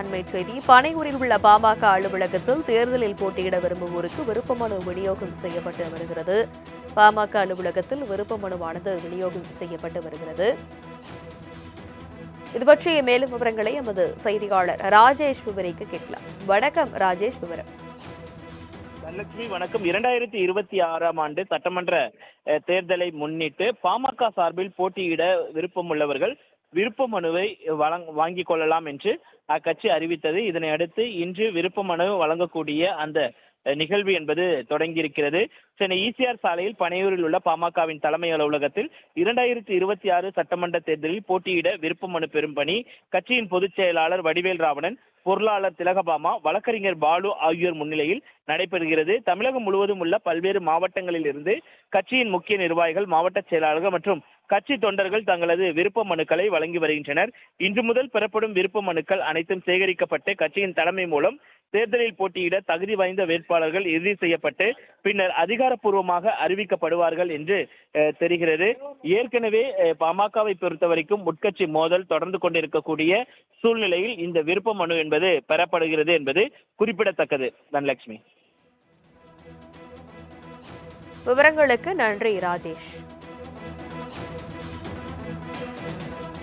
அண்மை செய்தி பனையூரில் உள்ள பாமக அலுவலகத்தில் தேர்தலில் போட்டியிட விரும்புவோருக்கு விருப்ப மனு விநியோகம் செய்யப்பட்டு வருகிறது. பாமக அலுவலகத்தில் விருப்ப மனுவானது விநியோகம் செய்யப்பட்டு வருகிறது. இது பற்றிய மேலும் விவரங்களை எமது செய்தியாளர் ராஜேஷ் விவரிக்க கேட்கலாம். வணக்கம் ராஜேஷ், விவரம். தனலட்சுமி வணக்கம். 2026ஆம் ஆண்டு சட்டமன்ற தேர்தலை முன்னிட்டு பாமக சார்பில் போட்டியிட விருப்பமுள்ளவர்கள் விருப்ப மனுவை வாங்கிக் கொள்ளலாம் என்று அக்கட்சி அறிவித்தது. இதனை அடுத்து இன்று விருப்ப மனு வழங்கக்கூடிய அந்த நிகழ்வு என்பது தொடங்கியிருக்கிறது. சென்னை ஈசிஆர் சாலையில் பனையூரில் உள்ள பாமகவின் தலைமை அலுவலகத்தில் 2026 சட்டமன்ற தேர்தலில் போட்டியிட விருப்ப மனு பெறும் பணி கட்சியின் பொதுச் செயலாளர் வடிவேல் ராவணன், பொருளாளர் திலகபாமா, வழக்கறிஞர் பாலு ஆகியோர் முன்னிலையில் நடைபெறுகிறது. தமிழகம் முழுவதும் உள்ள பல்வேறு மாவட்டங்களில் இருந்து கட்சியின் முக்கிய நிர்வாகிகள், மாவட்ட செயலாளர்கள் மற்றும் கட்சி தொண்டர்கள் தங்களது விருப்ப மனுக்களை வழங்கி வருகின்றனர். இன்று முதல் பெறப்படும் விருப்ப மனுக்கள் அனைத்தும் சேகரிக்கப்பட்டு கட்சியின் தலைமை மூலம் தேர்தலில் போட்டியிட தகுதி வாய்ந்த வேட்பாளர்கள் இறுதி செய்யப்பட்டு பின்னர் அதிகாரப்பூர்வமாக அறிவிக்கப்படுவார்கள் என்று தெரிகிறது. ஏற்கனவே பாமகவை பொறுத்த வரைக்கும் உட்கட்சி மோதல் தொடர்ந்து கொண்டிருக்கக்கூடிய சூழ்நிலையில் இந்த விருப்ப மனு என்பது பெறப்படுகிறது என்பது குறிப்பிடத்தக்கது. தனலட்சுமி, விவரங்களுக்கு நன்றி ராஜேஷ்.